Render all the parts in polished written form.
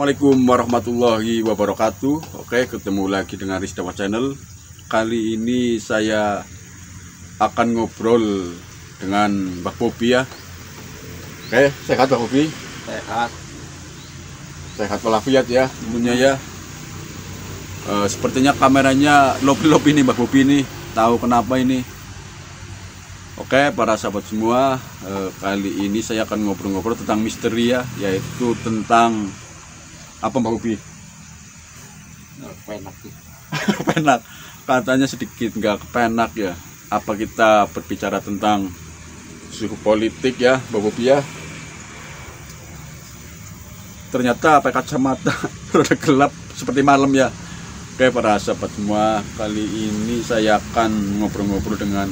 Assalamualaikum warahmatullahi wabarakatuh. Oke, ketemu lagi dengan Rizdawa Channel. Kali ini saya akan ngobrol dengan Mbak Bobi ya. Oke, sehat Mbak Bobi? Sehat. Sehat walafiat ya, tentunya ya. Sepertinya kameranya lop-lop ini Mbak Bobi ini. Tahu kenapa ini? Oke, para sahabat semua, kali ini saya akan ngobrol-ngobrol tentang misteri ya, yaitu tentang apa Mbak Bobi? Penak. Kepenak, katanya sedikit nggak kepenak ya. Apa kita berbicara tentang suhu politik ya Mbak Bobi ya? Ternyata pakai kacamata rada gelap seperti malam ya. Oke para sahabat semua, kali ini saya akan ngobrol-ngobrol dengan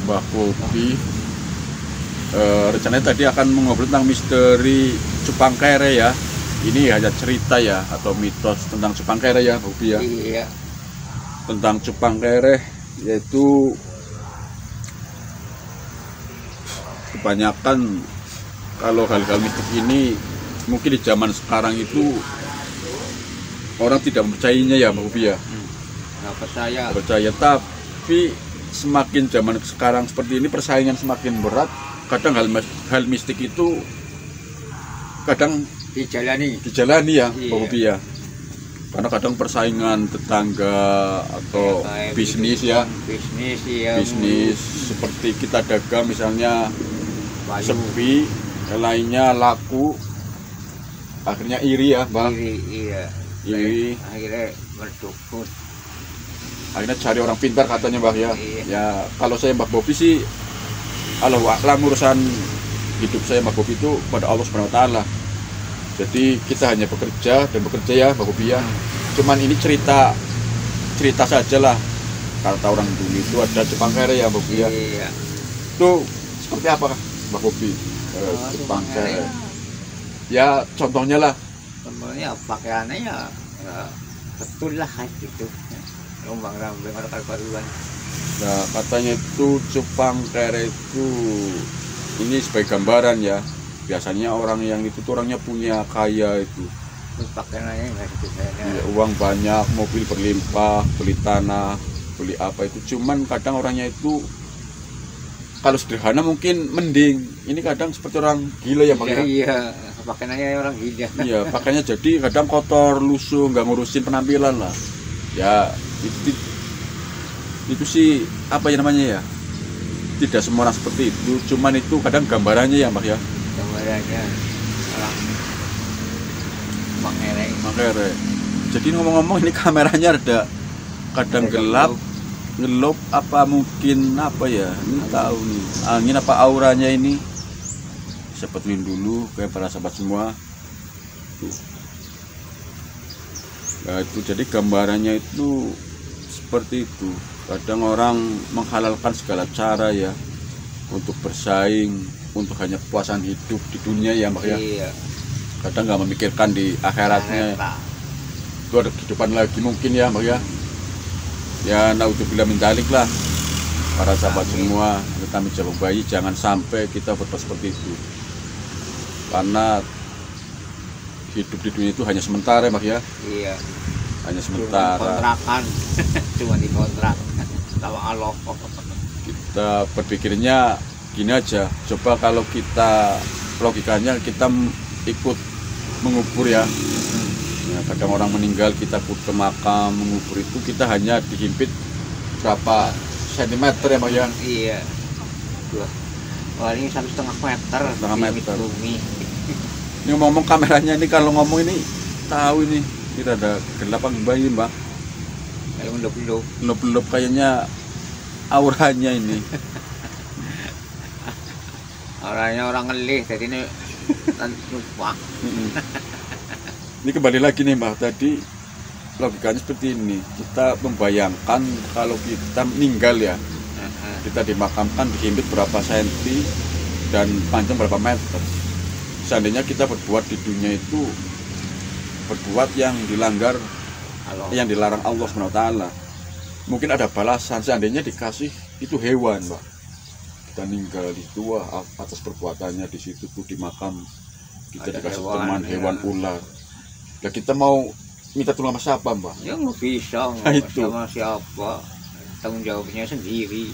Mbak Bobi. Rencananya tadi akan mengobrol tentang misteri Cupang Kere ya. Ini hanya cerita ya atau mitos tentang Cupang Kere ya Mbak Bobi ya. Iya. Tentang Cupang Kere, yaitu kebanyakan kalau hal-hal mistis ini mungkin di zaman sekarang itu orang tidak mempercayainya ya Mbak Bobi ya. Nggak percaya. Nggak percaya, tapi semakin zaman sekarang seperti ini persaingan semakin berat. Kadang hal mistik itu kadang dijalani ya Mbak Bobi ya. Karena kadang persaingan tetangga atau ya, bisnis ya. Bisnis seperti kita dagang misalnya sepi, yang lainnya laku, akhirnya iri ya Bang. Iri. Akhirnya berdukun. Akhirnya cari orang pintar katanya Mbak ya. Iya. Ya kalau saya Mbak Bobi sih, kalau urusan hidup saya Mbak Bobi itu pada Allah Subhanahu Wa Taala. Jadi kita hanya bekerja ya Mbak Bobi ya. Cuman ini cerita saja lah. Kata orang dulu itu ada Cupang Kere ya Mbak Bobi ya. Iya. Itu seperti apa Mbak Bobi? Cupang Kere. Ya contohnya lah. Contohnya pakaiannya ya betul lah gitu. Rombang-rambing orang karuan. Nah katanya itu Cupang Kere itu ini sebagai gambaran ya. Biasanya orang yang itu tuh orangnya punya kaya itu. Terus pakaiannya nggak gitu Ya, uang banyak, mobil berlimpah, beli tanah, beli apa itu. Cuman kadang orangnya itu kalau sederhana mungkin mending. Ini kadang seperti orang gila ya Pak. Iya, pakaiannya orang gila. Iya, pakainya jadi kadang kotor, lusuh, nggak ngurusin penampilan lah. Ya itu sih apa ya namanya ya? Tidak semua orang seperti itu. Cuman itu kadang gambarannya ya Mbak ya. Gambarannya orang Makere. Jadi ngomong-ngomong ini kameranya ada kadang gelap, ngelop apa mungkin apa ya? Ini tahu nih. Angin apa auranya ini? Saya betulin dulu kayak para sahabat semua. Tuh. Nah, itu jadi gambarannya itu seperti itu. Kadang orang menghalalkan segala cara ya untuk bersaing, untuk hanya kepuasan hidup di dunia ya Mbak ya. Iya. Kadang nggak memikirkan di akhiratnya. Itu ada kehidupan lagi mungkin ya Mbak ya. Ya naudzubillah min dzalik lah. Para sahabat semua, kita menjaga bayi jangan sampai kita berbuat seperti itu. Karena hidup di dunia itu hanya sementara ya Mbak ya. Iya. Hanya sementara. Kontrakan. Cuma dikontrak sama Allah. Kita berpikirnya gini aja. Coba kalau kita logikanya kita ikut mengubur ya. Ya, kadang orang meninggal kita ikut ke makam mengubur itu kita hanya dihimpit berapa sentimeter ya Mbak ya. Iya. Wah ini 1,5 meter. Setengah meter. Bumi. Ini ngomong kameranya ini kalau ngomong ini tahu ini kita ada gelap apa gimana ini Mbak? Kayak mendop-mendop. Belum kayaknya auranya ini. Orangnya orang ngelih, jadi ini lupa. Ini kembali lagi nih Mbak, tadi logikanya seperti ini. Kita membayangkan kalau kita meninggal ya, kita dimakamkan dihimpit berapa senti dan panjang berapa meter. Seandainya kita berbuat di dunia itu berbuat yang dilanggar, yang dilarang Allah SWT, mungkin ada balasan. Seandainya dikasih itu hewan Mbak, kita meninggal di tua atas perbuatannya di situ tuh di makam kita Ada dikasih hewan, teman ya. hewan ular. Nah, kita mau minta tolong sama siapa, Mbak? Ya nggak bisa, Nah, nggak itu. sama siapa. Tanggung jawabnya sendiri.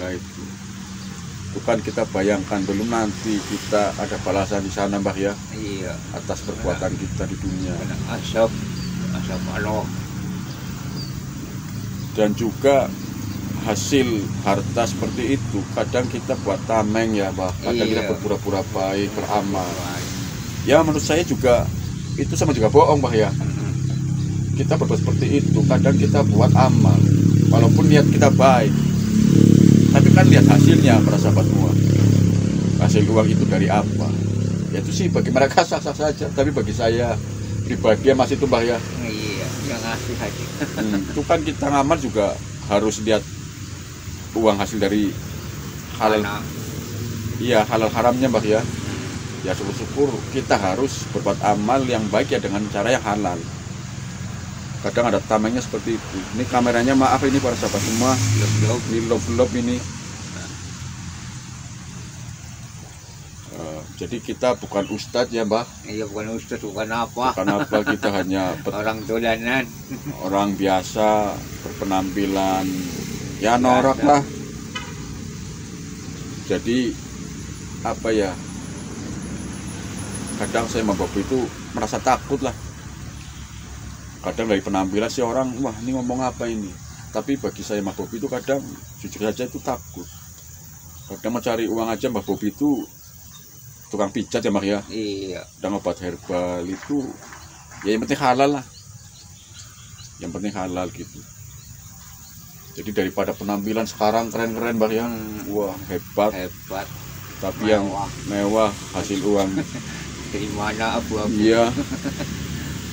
Nah itu kan kita bayangkan belum nanti kita ada balasan di sana, Mbak ya, Iya. atas perbuatan kita di dunia. Kena asap Allah. Dan juga hasil harta seperti itu kadang kita buat tameng ya, Mbak. Kadang kita Iya. berpura-pura baik, beramal. Ya menurut saya juga itu sama juga bohong, Mbak ya. Kita berbuat seperti itu, kadang kita buat amal walaupun niat kita baik, tapi kan lihat hasilnya para sahabat semua. Hasil uang itu dari apa? Ya itu sih bagi mereka sah-sah saja, tapi bagi saya pribadi masih itu, Mbak ya. Iya, yang ngasih aja. Itu kan kita ngamal juga harus lihat uang hasil dari halal. Mana? Iya, halal haramnya, Mbak ya. Ya syukur-syukur kita harus berbuat amal yang baik ya dengan cara yang halal. Kadang ada tamengnya seperti itu. Ini kameranya maaf ini para sahabat semua. Ini love ini. Jadi kita bukan ustadz ya, Mbak. Iya, bukan ustaz, bukan apa. Bukan apa, kita hanya Orang dolanan. orang biasa berpenampilan ya norak lah. Jadi apa ya? Kadang saya sama Bob itu merasa takut lah. Kadang dari penampilan si orang, wah ini ngomong apa ini. Tapi bagi saya Mbak Bobi itu kadang jujur saja itu takut. Kadang mau cari uang aja Mbak Bobi itu tukang pijat ya, Mbak ya. Iya. Dan obat herbal itu ya yang penting halal lah. Yang penting halal gitu. Jadi daripada penampilan sekarang keren-keren, Mbak ya. Wah hebat. Hebat. Tapi yang mewah hasil uang. Dari mana abu-abu? Iya.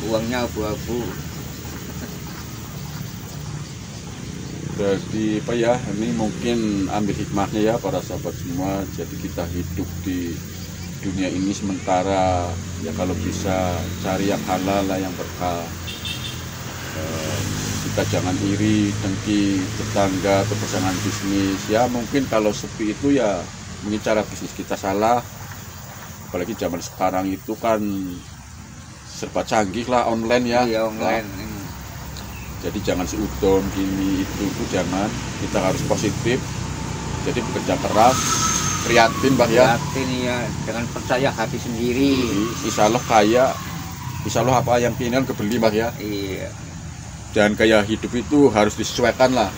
Uangnya abu-abu. Jadi apa ya, ini mungkin ambil hikmahnya ya para sahabat semua. Jadi kita hidup di dunia ini sementara ya, kalau bisa cari yang halal lah, yang berkah. Kita jangan iri, dengki tetangga atau pasangan bisnis. Ya mungkin kalau sepi itu ya mungkin cara bisnis kita salah. Apalagi zaman sekarang itu kan serba canggih lah, online ya. Iya, online. Jadi jangan seudon gini itu jangan. Kita harus positif. Jadi bekerja keras, prihatin, Mbak ya. Yakin ya, dengan percaya hati sendiri. Insya Allah kaya, insya Allah apa yang keinginan kebeli, Mbak ya. Iya. Dan gaya hidup itu harus disesuaikan lah.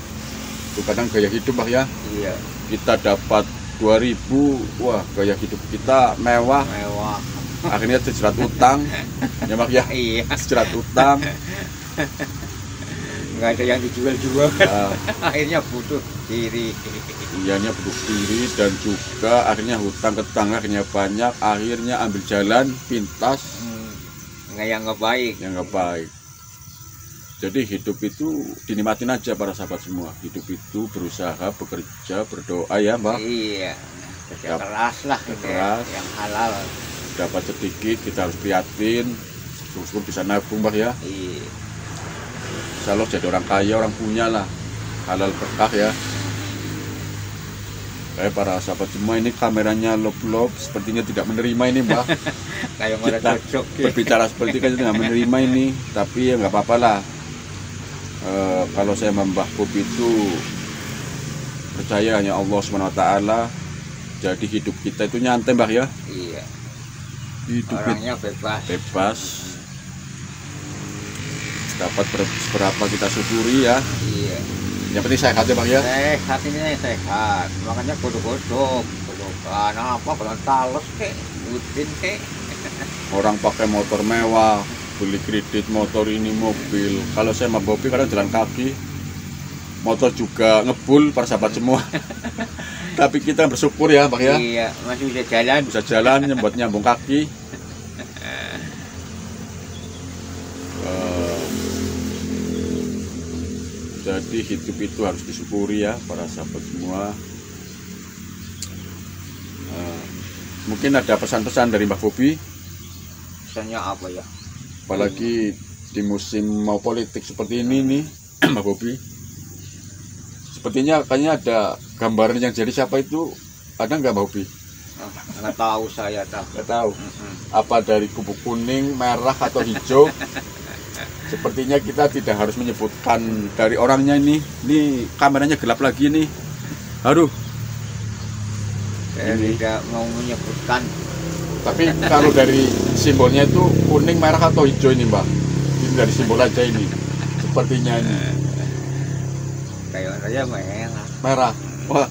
Itu kadang gaya hidup, Mbak ya. Iya. Kita dapat 2000, wah gaya hidup kita mewah. Mewah. Akhirnya terjerat utang, ya Mbak ya. Iya. Terjerat utang. Nggak ada yang dijual-jual. Nah, Akhirnya butuh diri. ianya butuh diri dan juga akhirnya hutang ke tetangga akhirnya banyak, akhirnya ambil jalan pintas Nggak yang nggak baik. yang nggak baik. Jadi hidup itu dinikmatin aja para sahabat semua. Hidup itu berusaha, bekerja, berdoa ya, Mbak. Iya. Kerja Yap. keras lah. Kerja gitu ya, keras. yang halal. Dapat sedikit kita harus prihatin, syukur bisa nabung, Mbak ya. Iya. Insya Allah jadi orang kaya, orang punya lah, halal berkah ya. Kayak para sahabat semua, ini kameranya lop-lop sepertinya tidak menerima ini, Mbak. Kayak mana Kita cocok. berbicara seperti itu tidak menerima ini, tapi ya nggak apa-apa lah. Kalau saya Mbah Bobi itu percaya hanya Allah SWT. Jadi hidup kita itu nyantai, Mbak ya. Iya. Hidup Orangnya bebas. bebas. Dapat berapa kita syukuri ya. Iya. Yang penting sehat ya, Bang ya. Sehat ini sehat. Makanya kodok-kodok. Kodokan apa? Kalau tales kek. Udin kek. Orang pakai motor mewah, beli kredit motor ini mobil. Kalau saya sama Bobi kadang jalan kaki, motor juga ngebul para sahabat semua. Tapi kita bersyukur ya, Bang ya. Iya. Masih bisa jalan. Bisa jalan buat nyambung kaki. Jadi hidup itu harus disyukuri ya para sahabat semua. Mungkin ada pesan-pesan dari Mbak Bobi, Misalnya apa ya? apalagi di musim mau politik seperti ini nih, Mbak Bobi. Sepertinya kayaknya ada gambaran yang jadi siapa itu, ada nggak Mbak Bobi? Nggak tahu saya tahu. Nggak tahu. Apa dari kubu kuning, merah atau hijau? Sepertinya kita tidak harus menyebutkan dari orangnya ini. Ini kameranya gelap lagi nih. Aduh. Saya tidak mau menyebutkan. Tapi kalau dari simbolnya itu kuning, merah atau hijau ini, Mbak? Ini dari simbol aja ini. Sepertinya ini. Kayak saya merah. Merah. Wah.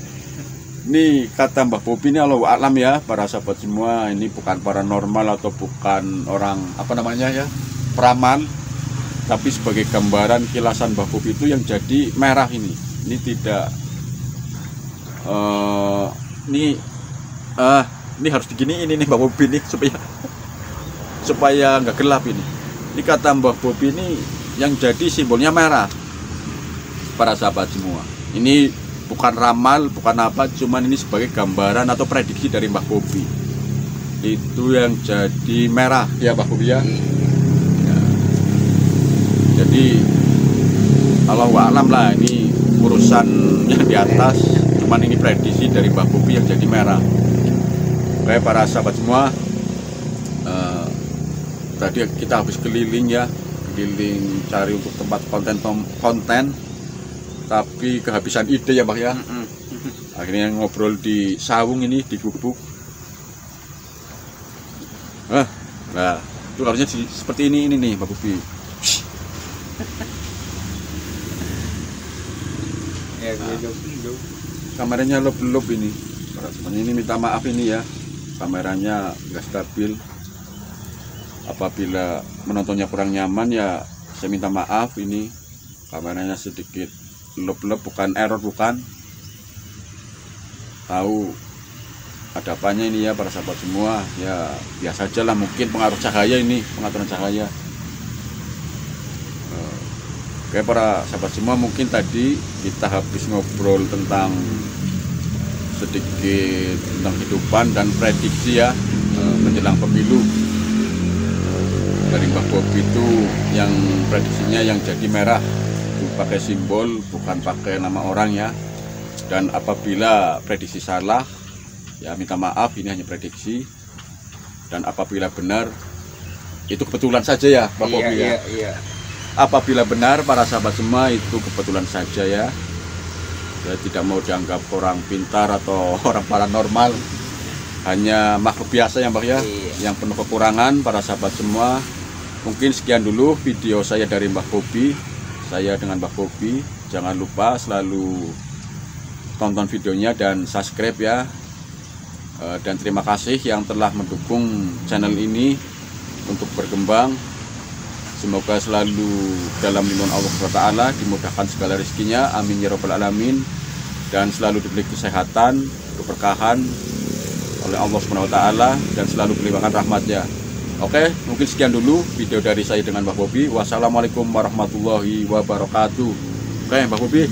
Ini kata Mbah Bobi ini Allahu a'lam ya, para sahabat semua. Ini bukan paranormal atau bukan orang apa namanya ya, peramal. Tapi sebagai gambaran kilasan Mbah Bobi itu yang jadi merah ini. Ini tidak ini harus digini ini nih Mbah Bobi nih supaya nggak gelap ini. Ini kata Mbah Bobi ini yang jadi simbolnya merah. Para sahabat semua. Ini bukan ramal, bukan apa, cuman ini sebagai gambaran atau prediksi dari Mbah Bobi. Itu yang jadi merah ya Mbah Bobi ya. Jadi Allahu a'lam lah, ini urusan yang di atas, cuman ini prediksi dari Mbah Bobi yang jadi merah. Oke para sahabat semua, tadi kita habis keliling ya, keliling cari untuk tempat konten, tapi kehabisan ide ya Mbak ya. Akhirnya ngobrol di sawung ini, di gubuk. Nah itu harusnya seperti ini nih Mbak Bobi. Ya, hidup. Kameranya lob ini. Ini minta maaf ini ya, kameranya nggak stabil. Apabila menontonnya kurang nyaman ya saya minta maaf, ini kameranya sedikit lob, bukan error, bukan. Tahu ada apanya ini ya para sahabat semua, ya biasa aja lah, mungkin pengaruh cahaya ini, pengaturan cahaya. Oke para sahabat semua, mungkin tadi kita habis ngobrol tentang sedikit tentang kehidupan dan prediksi ya menjelang pemilu. Dari Mbah Bobi itu yang prediksinya yang jadi merah, itu pakai simbol, bukan pakai nama orang ya. Dan apabila prediksi salah ya minta maaf, ini hanya prediksi. Dan apabila benar itu kebetulan saja ya Mbah Bobi ya. Iya. Apabila benar para sahabat semua itu kebetulan saja ya. Saya tidak mau dianggap orang pintar atau orang paranormal, hanya makhluk biasa yang Mbak ya, yang penuh kekurangan para sahabat semua. Mungkin sekian dulu video saya dari Mbah Bobi, saya dengan Mbah Bobi. Jangan lupa selalu tonton videonya dan subscribe ya. Dan terima kasih yang telah mendukung channel ini untuk berkembang. Semoga selalu dalam lindungan Allah SWT, dimudahkan segala rezekinya, amin ya robbal alamin, dan selalu diberi kesehatan, keberkahan oleh Allah SWT, dan selalu dilimpahkan rahmatnya. Oke, mungkin sekian dulu video dari saya dengan Mbah Bobi. Wassalamualaikum warahmatullahi wabarakatuh. Oke Mbah Bobi.